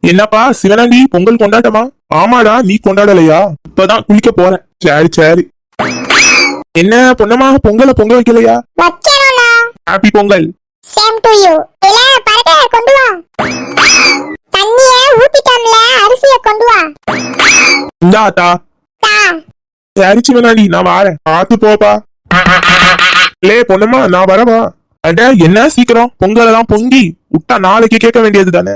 என்னப்பா சிவனாண்டி, பொங்கல் கொண்டாட்டமா? ஆமாடா, நீ கொண்டாடலையா? இப்பதான் குளிக்க போறேன். சரி சரி. என்ன பொண்ணமா, பொங்கல பொங்க வைக்கலையா? வைக்கணும்னா. Happy Pongal. Same to you. இல்ல பரட்டை கொண்டு வா. தண்ணிய ஊத்திட்டோம்ல, அரிசிய கொண்டு வா. இந்தா ஆத்தா. தா. சரி சிவனாண்டி, நான் வாரேன். பார்த்து போப்பா. லே பொண்ணமா, நான் வரவா? அட என்ன சீக்கிரம், பொங்கலாம் பொங்கி விட்டா நாளைக்கு கேட்க வேண்டியது தானே.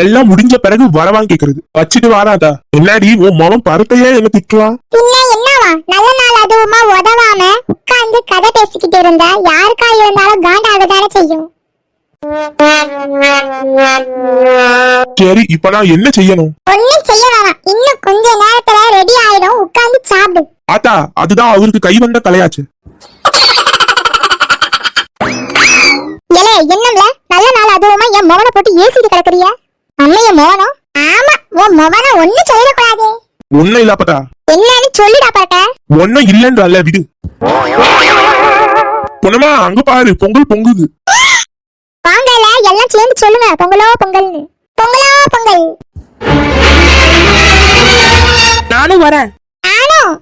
எல்லாம் முடிஞ்ச பிறகு வரவான்னு கேக்குறது. வச்சுட்டு வாராதா? என்னடி உன் மகன் பரத்தையே என்ன திட்டுவான்? பின்ன என்னவா, நல்ல நாள் அதுவுமா உதவாம உட்கார்ந்து கதை பேசிக்கிட்டு இருந்தா யாருக்கா இருந்தாலும் காண்டாகதானே செய்யும். சரி, இப்ப நான் என்ன செய்யணும்? ஒண்ணும் செய்ய வேணாம், இன்னும் கொஞ்ச நேரத்துல ரெடி ஆயிடும். உட்கார்ந்து சாப்பிடு. ஆத்தா, அதுதான் அவருக்கு கை வந்த கலையாச்சு. ஏலே என்னம்ல, நல்ல நாள் அதுவுமா என் மோகனை போட்டு ஏசிட்டு கிடக்குறியா? அம்மைய மோகனம்? ஆமா, உன் மோகனை ஒண்ணும் சொல்லிடக்கூடாது. ஒண்ணும் இல்லாப்பதா? என்னன்னு சொல்லிடா பாட்ட. ஒண்ணும் இல்லன்றல்ல, விடு. பொண்ணமா, அங்க பாரு, பொங்கல் பொங்குது. வாங்கல, எல்லாம் சேர்ந்து சொல்லுங்க, பொங்கலோ பொங்கல்னு. பொங்கலோ பொங்கல். நானும் வரேன். நானும்.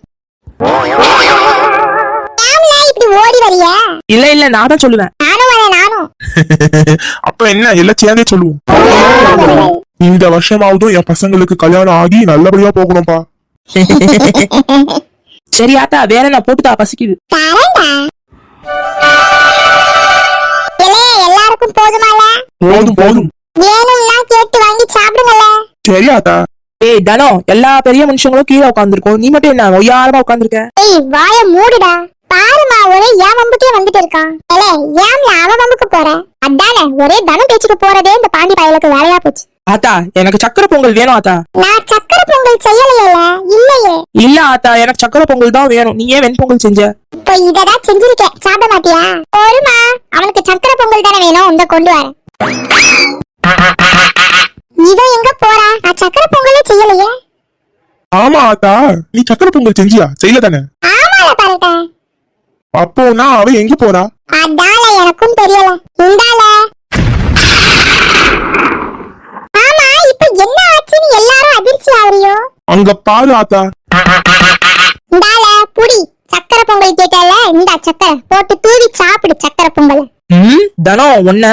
ஏம்ல இப்படி ஓடி வரியா? இல்ல இல்ல, நான் தான் சொல்லுவேன். நானும் வரேன், நானும். அப்ப என்ன, எல்லாம் சேர்ந்தே சொல்லுவோம். இந்த வருஷமாவதும் என் பசங்களுக்கு கல்யாணம் ஆகி நல்லபடியா போகணும்பா. சரி ஆத்தா, வேற நான் போட்டுதா, பசிக்குது. தரேன்டா. ஏலே எல்லாருக்கும் போதுமால? போதும் போதும். வேணும்னா கேட்டு வாங்கி சாப்பிடுங்கல. சரி ஆத்தா. ஏய் தனோ, எல்லா பெரிய மனுஷங்களும் கீழே உட்காந்துருக்கோம், நீ மட்டும் என்ன ஒய்யாரமா உட்காந்துருக்க? ஏய் வாய மூடுடா. பாருமா, ஒரே ஏன் வம்புக்கே வந்துட்டு இருக்கான். ஏலே ஏம்ல அவன் வம்புக்கு போற? அதானே ஒரே தனம் பேச்சுக்கு போறதே இந்த பாண்டி பயலுக்கு வேலையா போச்சு. ஆத்தா, எனக்கு சக்கரை பொங்கல் வேணும் ஆத்தா. நான் சக்கரை பொங்கல் செய்யலையே. இல்லையே. இல்ல ஆத்தா, எனக்கு சக்கரை பொங்கல் தான் வேணும். நீ ஏன் வெண்பொங்கல் செஞ்ச? இப்போ இததான் செஞ்சிருக்கேன், சாப்பிட மாட்டியா? ஒருமா, அவனுக்கு சக்கரை பொங்கல் தானே வேணும், இந்த கொண்டு வரேன். இவன் எங்க போறா? நான் சக்கரை பொங்கலே செய்யலையே. ஆமா ஆத்தா, நீ சக்கரை பொங்கல் செஞ்சியா? செய்யல தானே? ஆமால பாருங்க. அப்போ நான் அவ எங்க போறா? அதால எனக்கும் தெரியல. இந்தால. ஆமா, இப்போ என்ன ஆச்சுன்னு எல்லாரும் அதிர்ச்சி ஆவறியோ? அங்க பாரு ஆத்தா. இந்தால புடி. சக்கரை பொங்கல் கேட்டல, இந்த சக்கரை போட்டு தூவி சாப்பிடு சக்கரை பொங்கல். தனோ ஒன்ன.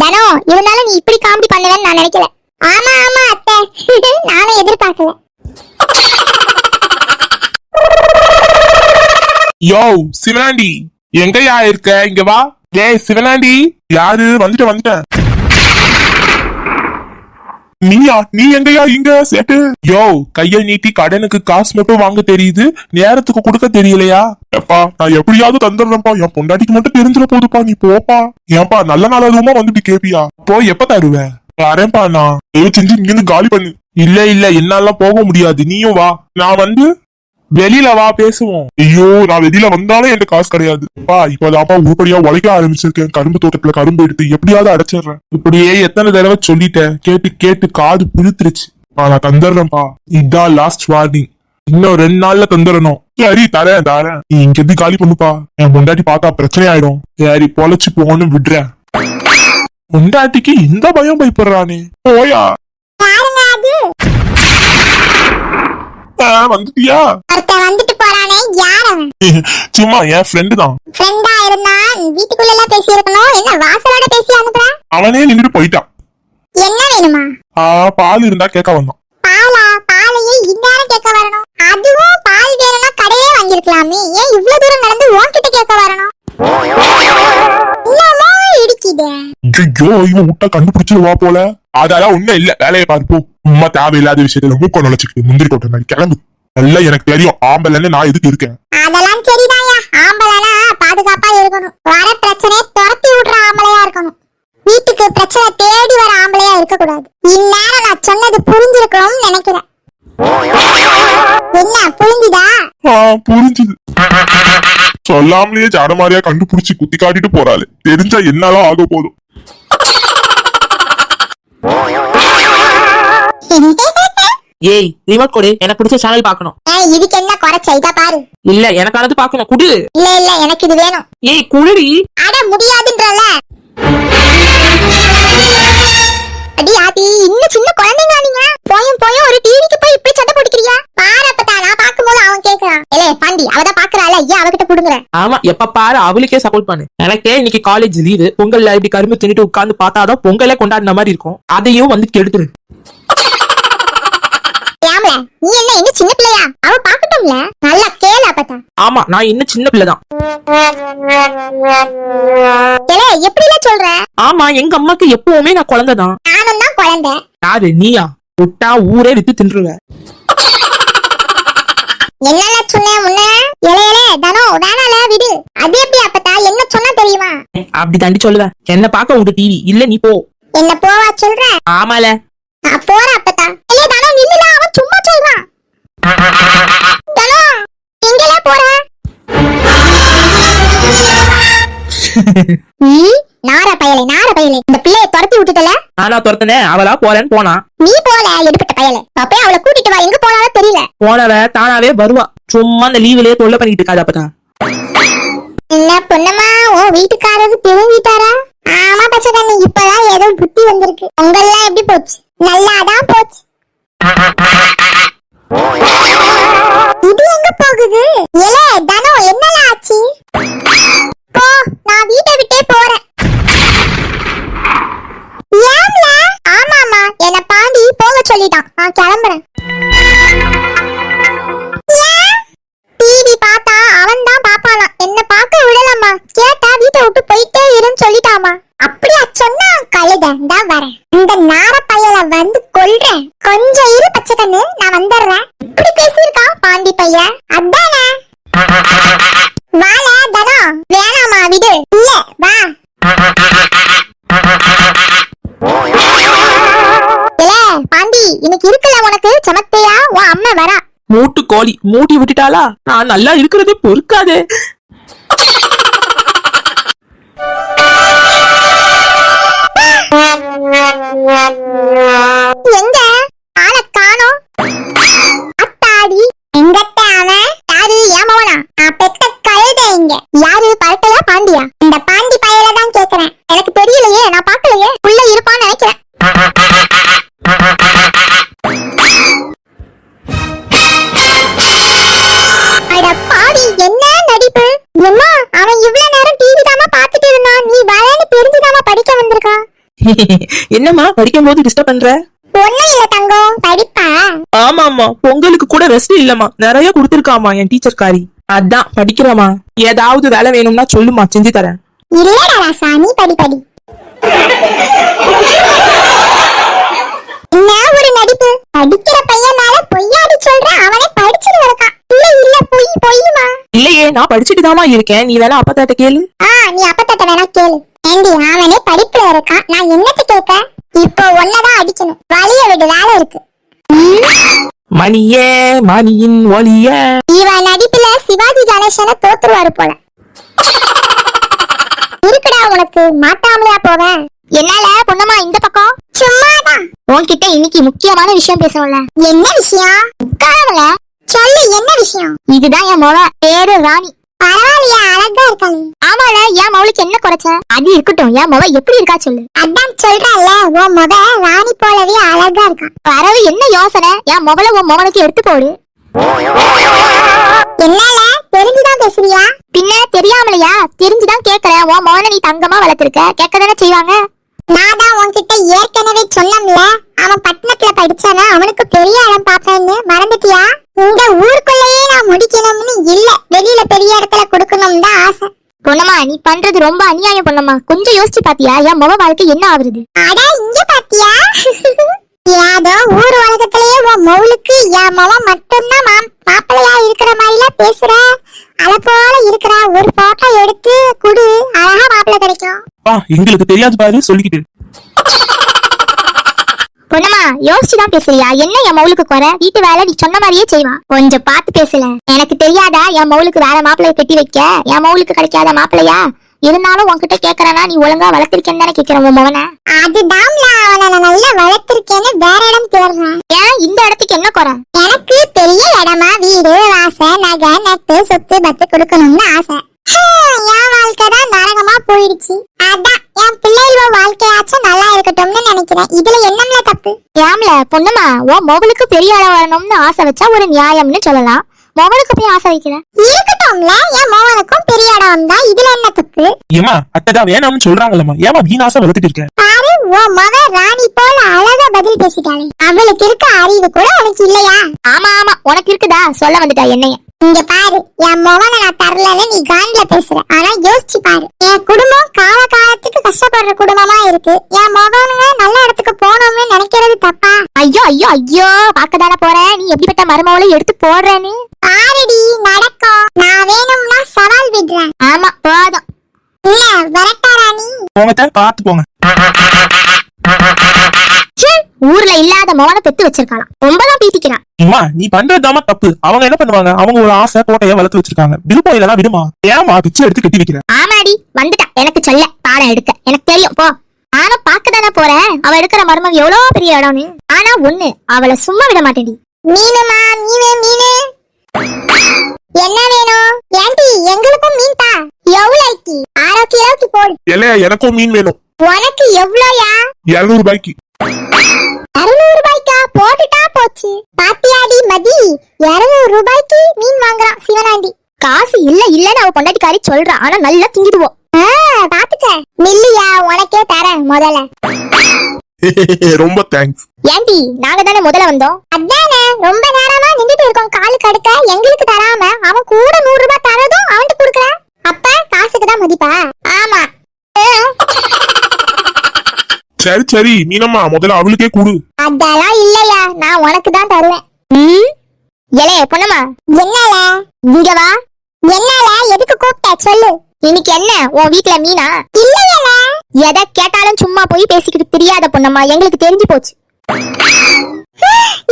தனோ, இருந்தாலும் நீ இப்படி காமெடி பண்ணுவேன்னு நான் நினைக்கல. ஆமா ஆமா அத்தை, நானும் எதிர்பார்க்கல. யோ சிவனாண்டி, எங்கயா இருக்க? இங்க வா. ஏய் சிவனாண்டி. யாரு? வந்துட்டேன். நீயா? நீ எங்கயா இங்க சேட்டு? யோ, கைய நீட்டி கடனுக்கு காசு மட்டும் வாங்க தெரியுது, நேரத்துக்கு கொடுக்க தெரியலையா? எப்பா, நான் எப்படியாவது தந்துடுறேன்ப்பா. என் பொண்டாட்டிக்கு மட்டும் தெரிஞ்சிட போதுப்பா, நீ போப்பா. ஏன்பா, நல்ல நாளாதுமா வந்துட்டு கேப்பியா? போய் எப்ப தருவேன்? வரேன்ப்பா. நான் செஞ்சு இங்கிருந்து காலி பண்ணு. இல்ல என்னால போக முடியாது, நீயும் வா. நான் வந்து வெளியில வா, பேசுவோம். ஐயோ, நான் வெளியில வந்தாலும் என்கிட்ட காசு கிடையாது. இப்பதான்ப்பா உருப்படியா உழைக்க ஆரம்பிச்சிருக்கேன். கரும்பு தோட்டத்துல கரும்பு எடுத்து எப்படியாவது அடைச்சிடுறேன். இப்படியே எத்தனை தடவை சொல்லிட்டேன், கேட்டு காது புழுத்துருச்சு. நான் தந்துடுறேன்ப்பா. இதான் லாஸ்ட் வார்னிங். இன்னும் 2 நாள்ல தந்துடணும். சரி, தரேன். நீ இங்க எப்படி காலி பண்ணுப்பா. என் பொண்டாட்டி பார்த்தா பிரச்சனை ஆயிடும். சரி, பொழைச்சு போகணும் விடுறேன். பொண்டாட்டிக்கு இந்த பயம் பயப்படுறானே. போயா. வந்துட்டியா? வந்துட்டு போறானே, யார் அவன்? சும்மா என் ஃப்ரெண்டு தான். ஃப்ரெண்டா இருந்தா வீட்டுக்குள்ள எல்லாம் பேசி இருக்கணும், என்ன வாசலோட பேசி அனுப்புற? அவனே நின்னுட்டு போயிட்டான். என்ன வேணுமா? பால் இருந்தா கேட்க வந்தான். பாலா? பாலையே இந்நேரம் கேட்க வரணும். அதுவும் பால் வேணும்னா கடையிலே வாங்கிருக்கலாமே, ஏன் இவ்வளவு தூரம் நடந்து உன்கிட்ட கேட்க வரணும்? என்னமோ இடிக்குது. ஐயோ, இவன் விட்டா கண்டுபிடிச்சிருவா போல. அதெல்லாம் ஒண்ணும் இல்ல, வேலையை பார்ப்போ. சும்மா தேவையில்லாத விஷயத்துல மூக்க நுழைச்சிக்கிட்டு முந்திரி கொட்ட மாதிரி கிளம்பு. எல்லாம் எனக்கு தெரியும், ஆம்பளைன்னு நான் எதுக்கு இருக்கேன். அதெல்லாம் சரிதாயா, ஆம்பளைனா பாதுகாப்பா இருக்கணும். வர பிரச்சனையை துரத்தி விடுற ஆம்பளையா இருக்கணும். வீட்டுக்கு பிரச்சனை தேடி வர ஆம்பளையா இருக்க கூடாது. இந்நேரம் நான் சொன்னது புரிஞ்சிருக்கணும்னு நினைக்கிறேன். என்ன புரிஞ்சுதா? புரிஞ்சுது. சொல்லாமலேயே ஜாட மாதிரியா கண்டுபிடிச்சு குத்தி காட்டிட்டு போறாளு. தெரிஞ்சா என்னாலும் ஆக போதும். ஏய் ரிமோட் கொடு, எனக்கு பிடிச்ச சேனல் பார்க்கணும். இதுக்கு என்ன குறைச்ச? இதா பாரு. இல்ல, எனக்கானது பார்க்கணும், குடு. இல்ல எனக்கு இது வேணும். ஏய் குடுடி. அட முடியாதுன்றல. ஆமா, எப்ப பாரு அவளுக்கே சப்போர்ட் பண்ணு. எனக்கே இன்னைக்கு காலேஜ் லீவு. பொங்கல்ல இப்படி கரும்பு தின்னுட்டு உட்கார்ந்து பார்த்தாதான் பொங்கலே கொண்டாடின மாதிரி இருக்கும். அதையும் வந்து கெடுத்துரு. ஏம்ல நீ என்ன இன்னும் சின்ன பிள்ளையா? அவ பாக்கட்டும்ல. நல்லா கேளு அப்பதா. ஆமா, நான் இன்னும் சின்ன பிள்ளைதான். ஏலே எப்படில சொல்ற? ஆமா, எங்க அம்மாக்கு எப்பவுமே நான் குழந்தைதான். நானும் தான் குழந்தை. யாரு நீயா? விட்டா ஊரே வித்து தின்றுவ. என்னல சொன்ன முன்ன? ஏலே தனோ வேணால விடு. அது எப்படி அப்பதா? என்ன சொன்னா தெரியுமா? அப்படி தாண்டி சொல்லுவேன். என்ன பாக்க உங்க டிவி இல்ல, நீ போ. என்ன போவா சொல்ற? ஆமால, நான் போறேன் அப்பதா. ஏலே தனோ நில்லுல, அவன் சும்மா சொல்றான். தனோ எங்கல போற? நார பயலே இந்த பிள்ளைய துரத்தி விட்டுட்டல. நானா துரத்தனே? அவளா போறேன்னு போனா. நீ போல எடுப்பட்ட பயலே. அப்பயே அவளை கூட்டிட்டு வா. எங்க போனாலும் தெரியல. போனவ தானாவே வருவா. சும்மா அந்த லீவுலயே தொல்லை பண்ணிட்டு இருக்காது. அப்பதான் என்ன பொண்ணம்மா, ஓ வீட்டுக்காரரு திரும்பிட்டாரா? ஆமா பச்சைக்கண்ணு, இப்பதான் ஏதோ புத்தி வந்திருக்கு. உங்கெல்லாம் எப்படி போச்சு? நல்லாதான் போச்சு. இது எங்க போகுது? ஏலே தனோ என்னல ஆச்சு? போ, நான் வீட்டை விட்டே போறேன். ஏம்ல? ஆமாமா, என்ன பாண்டி போக சொல்லிட்டான். நான் கிளம்புறேன். டிவி பார்த்தா அவன் தான் பாப்பானா. என்ன பார்க்க விடலாமா? கேட்டா வீட்டை விட்டு போயிட்டே இருன்னு சொல்லிட்டாமா. அப்படியா சொன்னா? கழுதன் தான் வரேன். இந்த நார பையல வந்து கொல்றேன். கொஞ்சம் இரு பச்சைக்கண்ணு, நான் வந்துடுறேன். இப்படி பேசியிருக்கான் பாண்டி பையன். அதானே வாழ தனோ. வேணாமா விடு. இல்ல வா. பாண்டி இன்னைக்கு இருக்குல்ல உனக்கு சமத்தையா? உன் அம்மா வரா. மூட்டு கோழி மூட்டி விட்டுட்டாளா? நான் நல்லா இருக்கிறதே பொறுக்காதே. எங்க ஆள காணோம்? அத்தாடி எங்கத்த அவன்? யாரு? ஏமாவனா? நான் பெத்த கழுதை. இங்க யாரு? பரட்டையா பாண்டியா? இந்த பாண்டி பையல தான் கேக்குறேன். எனக்கு தெரியலையே, நான் பாக்கலையே. உள்ள இருப்பான்னு நினைக்கிறேன். அட பாடி, என்ன நடிப்பு! எம்மா, அவன் இவ்வளவு நேரம் டிவி தாமா பாத்துட்டு இருந்தான். நீ வரேன்னு தெரிஞ்சுதாமா படிக்க வந்திருக்கான். என்னம்மா படிக்கும் போது டிஸ்டர்ப் பண்ற? ஒண்ணும் இல்ல தங்கம், படிப்பா. ஆமாமா, பொங்கலுக்கு கூட ரெஸ்ட் இல்லம்மா. நிறைய கொடுத்திருக்காமா என் டீச்சர் காரி. அதான் படிக்கிறமா. ஏதாவது வேலை வேணும்னா சொல்லுமா, செஞ்சு தரேன். இல்லடா ராசா, நீ படி. என்ன ஒரு நடிப்பு! படிக்கிற பையன் மேல பொய்யாடி சொல்ற. அவனே படிச்சுட்டு இருக்கான். இல்ல பொய்யுமா? இல்லையே, நான் படிச்சுட்டு தாமா இருக்கேன். நீ வேணா அப்பத்தாட்ட கேளு. நீ அப்பத்தாட்ட வேணா கேளு. ஏண்டி, அவனே படிப்புல இருக்கான், நான் என்னத்த கேட்க? இப்போ ஒன்னதான் அடிக்கணும். வழிய விடு, வேலை இருக்கு. மணியே மணியின் ஒளிய. இவன் நடிப்புல சிவாஜி கணேசனை தோத்துருவாரு போல. இருக்குடா உனக்கு, மாட்டாமலையா போவேன். என்னால பொண்ணம்மா இந்த பக்கம்? சும்மாதான். உன்கிட்ட இன்னைக்கு முக்கியமான விஷயம் பேசணும்ல. என்ன விஷயம்? உட்காரல சொல்லு, என்ன விஷயம்? இதுதான் என் மொவ, பேரு ராணி. பரவாயில்லையா, அழகா இருக்காளே. ஆமால, என் மவளுக்கு என்ன குறைச்ச? அது இருக்கட்டும், என் மொவ எப்படி இருக்கா சொல்லு. அதான் சொல்றல, உன் மொவ ராணி போலவே அழகா இருக்கான். பரவு என்ன யோசனை? என் மொவல உன் மொவனுக்கு எடுத்து போடு. என்னால தெரிஞ்சுதான் பேசுறியா? பின்ன தெரியாமலையா? தெரிஞ்சுதான் கேக்குறேன். உன் மொவனை நீ தங்கமா வளர்த்திருக்க, கேட்கதானே செய்வாங்க. நான் தான் உன்கிட்ட ஏற்கனவே சொன்னோம்ல, அவன் பட்டணத்துல படிச்சானா அவனுக்கு பெரிய இடம் பாப்பேன்னு. மறந்துட்டியா? இந்த ஊருக்குள்ளேயே நான் முடிக்கணும்னு இல்ல, வெளியில பெரிய இடத்துல கொடுக்கணும் தான் ஆசை. பொண்ணம்மா, நீ பண்றது ரொம்ப அநியாயம் பொண்ணம்மா. கொஞ்சம் யோசிச்சு பாத்தியா என் முக வாழ்க்கை என்ன ஆகுறது? அட இங்க பாத்தியா? ஏதோ ஊர் உலகத்திலேயே உன் மவுளுக்கு என் முக மட்டும்தான் மாப்பிள்ளையா இருக்கிற மாதிரிலாம் பேசுற. அல போல இருக்கிற ஒரு போட்டோ எடுத்து குடு, அழகா மாப்பிள்ளை கிடைக்கும். எங்களுக்கு தெரியாது பாரு, சொல்லிக்கிட்டு. பொண்ணம்மா, யோசிச்சுதான் பேசுறியா? என்ன என் மவுளுக்கு குறை? வீட்டு வேலை நீ சொன்ன மாதிரியே செய்வான். கொஞ்சம் பார்த்து பேசல. எனக்கு தெரியாதா என் மவுளுக்கு வேற மாப்பிள்ளைய கட்டி வைக்க? என் மவுளுக்கு கிடைக்காத மாப்பிள்ளையா? இருந்தாலும் உன்கிட்ட கேக்குறேன்னா நீ ஒழுங்கா வளர்த்திருக்கேன்னு தானே கேக்குறேன் உன் மகனை. அதுதான்ல, அவனை நான் நல்லா வளர்த்திருக்கேன்னு வேற இடம் தேடுறேன். ஏன் இந்த இடத்துக்கு என்ன குறை? எனக்கு பெரிய இடமா வீடு வாசை நகை நட்டு சொத்து பத்து கொடுக்கணும்னு ஆசை. என் வாழ்க்கை தான் நரகமா போயிடுச்சு. அதான் என் பிள்ளைகளோட வாழ்க்கையாச்சும் நல்லா இருக்கட்டும்னு நினைக்கிறேன். இதுல என்னம்ல தப்பு? ஏம்ல பொண்ணுமா, உன் மொபைலுக்கு பெரிய அளவு வரணும்னு ஆசை வச்சா ஒரு நியாயம்னு சொல்லலாம். மோகனுக்கு போய் ஆசை வைக்கிற இருக்கட்டும்ல, என் மோகனுக்கும் பெரிய இடம் தான், இதுல என்ன தப்பு? ஏமா அத்தைதான் வேணாம்னு சொல்றாங்களம்மா, ஏமா வீணாசை வளர்த்துட்டு இருக்க? பாரு, உன் மக ராணி போல அழகா பதில் பேசிட்டாளே, அவளுக்கு இருக்க அறிவு கூட உனக்கு இல்லையா? ஆமா ஆமா, உனக்கு இருக்குதா, சொல்ல வந்துட்டா என்னைய. இங்க பாரு, என் மகனை நான் தரலன்னு நீ காண்ல பேசுற, ஆனா யோசிச்சு பாரு, என் குடும்பம் காலத்துக்கு கஷ்டப்படுற குடும்பமா இருக்கு, என் மகனுங்க நல்ல இடத்துக்கு போனோம்னு நினைக்கிறது தப்பா? ஐயோ ஐயோ ஐயோ, பாக்கதானே போற, நீ எப்படிப்பட்ட மருமவளை எடுத்து போடுறேன்னு பாருடி, நடக்கும். நான் வேணும்னா சவால் விடுறேன். ஆமா போதும், இல்ல வரட்டா ராணி? போங்க பாத்து போங்க. ஊர்ல இல்லாத மோகனை பெத்து வச்சிருக்காளாம், ரொம்பதான் பீத்திக்கிறான். அம்மா நீ பண்றதுதாமா தப்பு. அவங்க என்ன பண்ணுவாங்க, அவங்க ஒரு ஆசை கோட்டையை வளர்த்து வச்சிருக்காங்க, விருப்பம் இதெல்லாம் விடுமா? ஏமா பிச்சை எடுத்து கட்டி வைக்கிற? ஆமாடி, வந்துட்டா எனக்கு சொல்ல பாடம் எடுக்க, எனக்கு தெரியும் போ. ஆனா பாக்கதானே போறேன், அவ எடுக்கிற மருமக எவ்வளவு பெரிய இடம்னு. ஆனா ஒண்ணு, அவளை சும்மா விட மாட்டேன்டி. மீனுமா, மீனு என்ன வேணும்? ஏண்டி எங்களுக்கும் மீன் தா. எவ்வளவுக்கு? 6 கிலோக்கு போடு. இல்ல எனக்கும் மீன் வேணும். உனக்கு எவ்வளோயா? 200 ரூபாய்க்கு. 200 ரூபாய்க்கா? போட்டுட்டா போச்சு. பாத்தியாடி மதி, 200 ரூபாய்க்கு மீன் வாங்குறான் சிவனாண்டி. காசு இல்லன்னு அவ பொண்டாட்டிக்காரி சொல்றா, ஆனா நல்லா திங்கிடுவோம். பாத்துக்க, மில்லியா உனக்கே தரேன் முதல்ல. ரொம்ப தேங்க்ஸ். ஏண்டி நாங்க தானே முதல்ல வந்தோம். அதானே, ரொம்ப நேரமா நின்னுட்டு இருக்கோம் காலு கடுக்க, எங்களுக்கு தராம அவன் கூட 100 ரூபாய் தரதும் அவன்கிட்ட குடுக்குற. அப்ப காசுக்கு தான் மதிப்பா? ஆமா. சரி மீனம்மா, முதல்ல அவளுக்கே கொடு. அதெல்லாம் இல்லையா, நான் உனக்கு தான் தருவேன். எலே பொண்ணம்மா, என்னால இங்க வா. என்னால எதுக்கு கூப்பிட்ட சொல்லு. இன்னைக்கு என்ன உன் வீட்ல மீனா? இல்லையா, எதை கேட்டாலும் சும்மா போய் பேசிக்கிட்டு தெரியாத பொண்ணம்மா, எங்களுக்கு தெரிஞ்சு போச்சு.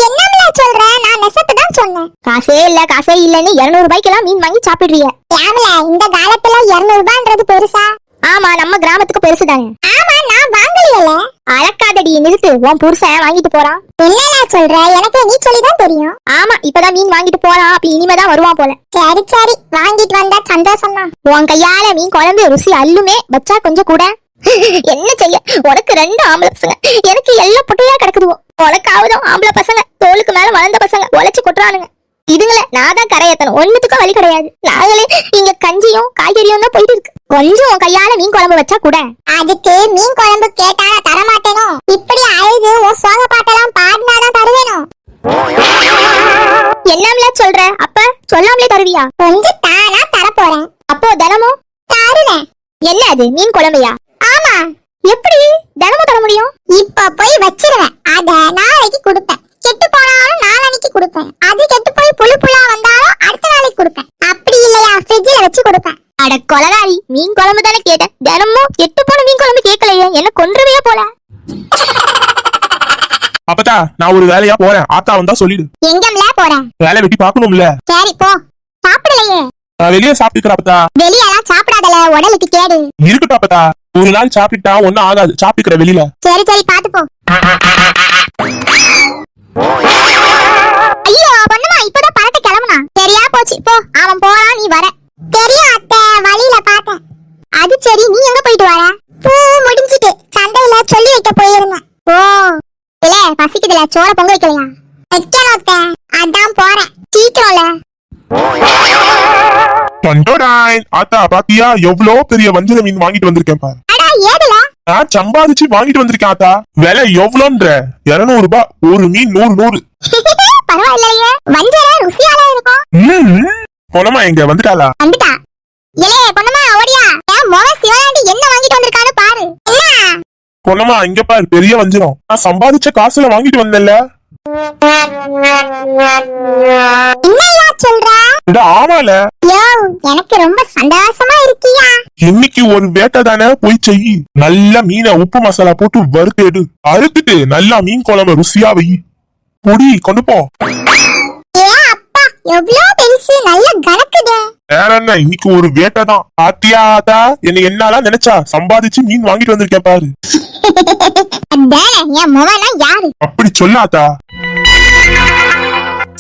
என்னம்ல சொல்ற? நான் நெசத்தை தான் சொன்னேன். காசே இல்லன்னு 200 ரூபாய்க்கெல்லாம் மீன் வாங்கி சாப்பிடுறிய. ஏம்ல, இந்த காலத்துல 200 ரூபான்றது பெருசா? ஆமா, நம்ம கிராமத்துக்கு பெருசுதானே. ஆமா, நான் வாங்கலையல. அழக்காதடி, நிறுத்து. உன் புருஷன் வாங்கிட்டு போறான். என்னடா சொல்ற? எனக்கு நீ சொல்லிதான் தெரியும். ஆமா, இப்பதான் மீன் வாங்கிட்டு போறான், அப்ப இனிமேதான் வருவான் போல. சரி, வாங்கிட்டு வந்தா சந்தோஷம் தான். உன் கையால மீன் குழம்பு ருசி அள்ளுமே, வச்சா கொஞ்சம் கூட. என்ன செய்ய, உனக்கு 2 ஆம்பளை பசங்க, எனக்கு எல்லாம் பொட்டையா கிடக்குதுவோ. உனக்காவதும் ஆம்பளை பசங்க, தோளுக்கு மேல வளர்ந்த பசங்க உழைச்சு கொட்டுறானுங்க. இதுங்கள நான் தான் கரையத்தணும், ஒண்ணுத்துக்கும் வழி கிடையாது. நாங்களே இங்க கஞ்சியும் காய்கறியும் தான் போயிட்டு இருக்கு. கொஞ்சம் கையால மீன் குழம்பு வச்சா கூட. அதுக்கு மீன் குழம்பு கேட்டா தரமாட்டேனோ? இப்படி அழுது உன் சோக பாட்டெல்லாம் பாடினாதான் தருவேனோ? என்னம்ல சொல்ற? அப்ப சொல்லாமலே தருவியா? கொஞ்சம் தானா தரப்போறேன். அப்போ தினமும் தருவேன். என்ன அது, மீன் குழம்பையா? ஆமா. எப்படி தினமும் தர முடியும்? இப்ப போய் வச்சிருவேன், அத நாளைக்கு கொடுப்பேன். கெட்டு போனாலும் நாளைக்கு கொடுப்பேன். அது கெட்டு போய் புழுப்புலா வந்தாலும் அடுத்த நாளைக்கு கொடுப்பேன். அப்படி இல்லையா, ஃப்ரிட்ஜ்ல வச்சு கொடுப்பேன். அட கொலகாரி, மீன் குழம்பு தானே கேட்டேன், தினமும் கெட்டு போன மீன் குழம்பு கேட்கலையே, என்ன கொன்றுவே போல. அப்பதா நான் ஒரு வேலையா போறேன், ஆத்தா வந்தா சொல்லிடு. எங்கம்ல போற? வேலை வெட்டி பாக்கணும்ல. சரி போ. சாப்பிடலையே? நான் வெளியே சாப்பிட்டுக்கிறேன் அப்பதா. வெளியெல்லாம் சாப்பிடாதல, உடலுக்கு கேடு. இருக்கட்டும் அப்பதா, ஒரு நாள் சாப்பிட்டா ஒண்ணும் ஆகாது, சாப்பிட்டுக்கிற வெளியில. சரி பாத்து போ. ஐயோ பொண்ணுமா, இப்பதான் பரட்ட கிளம்புனா. சரியா போச்சு போ, அவன் போறான் நீ வர. தெரியும் அத்தை, வழியில பார்த்தேன். அது சரி, நீ எங்க போயிட்டு வர? பூ முடிஞ்சிட்டு சந்தையில சொல்லி வைக்க போயிருந்தேன். ஓ இல்ல, பசிக்குதுல, சோற பொங்க வைக்கலையா? வைக்கணும் அத்தை, அதான் போறேன். சீக்கிரம்ல. ஆத்தா பாத்தியா, எவ்வளவு பெரிய வஞ்சர மீன் வாங்கிட்டு வந்திருக்கேன் பாரு. அடா ஏதுல? நான் சம்பாதிச்சு வாங்கிட்டு வந்திருக்கேன் ஆத்தா. விலை எவ்வளோன்ற? 200 ரூபாய். ஒரு மீன் 100. பரவாயில்லையே, வஞ்சர ருசியால இருக்கும். பொண்ணம்மா எங்க வந்துட்டாளா? வந்துட்டா. ஏலே பொண்ணம்மா ஓடியா, என் மோக சிவனாண்டி என்ன வாங்கிட்டு வந்திருக்கான்னு பாரு. பொண்ணம்மா இங்க பாரு, பெரிய வஞ்சரம். நான் சம்பாதிச்ச காசுல வாங்கிட்டு வந்தேன்ல. என்னையா சொல்ற? ஆமால. யோ, எனக்கு ரொம்ப சந்தோஷமா இருக்கியா? இன்னைக்கு ஒரு வேட்டை தானே, போய் செய்யி. நல்ல மீனை உப்பு மசாலா போட்டு வறுத்து எடு, அறுத்துட்டு நல்லா மீன் குழம்பு ருசியா வை. பொடி கொண்டு போ. ஏ அப்பா, எவ்வளவு பெருசு, நல்ல கணக்குதே. வேற என்ன, இன்னைக்கு ஒரு வேட்டை தான். பாத்தியா ஆத்தா, என்ன என்னாலாம் நினைச்சா சம்பாதிச்சு மீன் வாங்கிட்டு வந்திருக்கேன் பாரு. அதானே, என் மோகனா யாரு? அப்படி சொல்லாதா.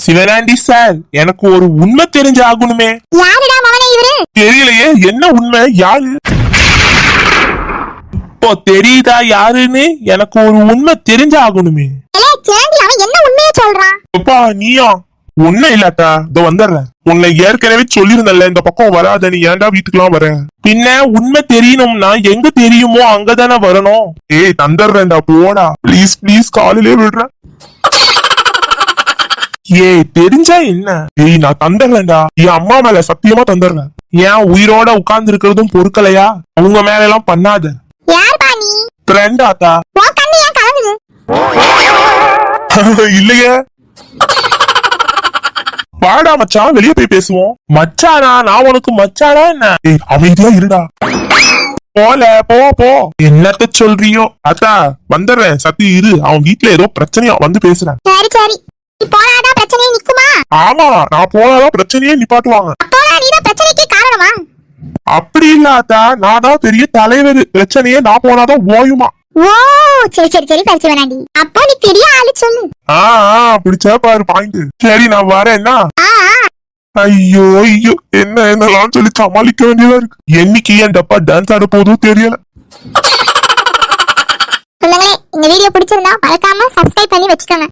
சிவனாண்டி சார், எனக்கு ஒரு உண்மை தெரிஞ்ச ஆகணுமே. யாருடா மவனே இவரு? தெரியலையே, என்ன உண்மை, யாரு? இப்போ தெரியுதா யாருன்னு? எனக்கு ஒரு உண்மை தெரிஞ்ச ஆகணுமே. அவன் என்ன உண்மையை சொல்றான்? அப்பா நீயா? ஒண்ணும் இல்லாத்தா இதோ வந்துடுறேன். உன்னை ஏற்கனவே சொல்லிருந்தல இந்த பக்கம் வராத, நீ ஏன்டா வீட்டுக்குலாம் வர? பின்ன உண்மை தெரியணும்னா எங்க தெரியுமோ அங்கதானே வரணும். ஏய் தந்துடுறேன்டா, போடா ப்ளீஸ் ப்ளீஸ், காலையிலே விடுறேன். ஏய் தெரிஞ்சா என்ன? ஏய் நான் தந்துடுறேன்டா, என் அம்மா மேல சத்தியமா தந்துடுறேன். ஏன் உயிரோட உட்கார்ந்து இருக்கிறதும் பொறுக்கலையா? அவங்க மேல எல்லாம் பண்ணாத. யார் பா நீ? ஃப்ரெண்ட் ஆத்தா. உன் கண்ணு ஏன் கலங்குது? இல்லையே. வாடா மச்சான், வெளியே போய் பேசுவோம். மச்சானா? நான் உனக்கு மச்சானா என்ன? ஏய் அமைதியா இருடா. போல போ போ. என்னத்த சொல்றியோ? அத்தா வந்துடுறேன், சத்தி இரு. அவன் வீட்டுல ஏதோ பிரச்சனையா, வந்து பேசுறேன். சரி சரி, நீ போனாதான் பிரச்சனையே நிக்குமா? ஆமா, நான் போனாதான் பிரச்சனையே நிப்பாட்டுவாங்க. அப்போனா நீதான் பிரச்சனைக்கு காரணமா? அப்படி இல்ல அத்தா, நான் தான் பெரிய தலைவர். பிரச்சனையே நான் போனாதான் ஓயுமா. ஓ சரி சரி சரி, பரிசு வேணாண்டி. அப்போ நீ பெரிய ஆளு சொல்லு. பிடிச்சா பாரு பாயிண்ட். சரி நான் வரேன்னா. ஆ ஆ. ஐயோ ஐயோ, என்னெல்லாம் சொல்லி சமாளிக்க வேண்டியதா இருக்கு. என்னைக்கு என் டப்பா டான்ஸ் ஆட போதும் தெரியல. சொந்தங்களே, இந்த வீடியோ பிடிச்சிருந்தா மறக்காம சப்ஸ்கிரைப் பண்ணி வச்சுக்கோங்க.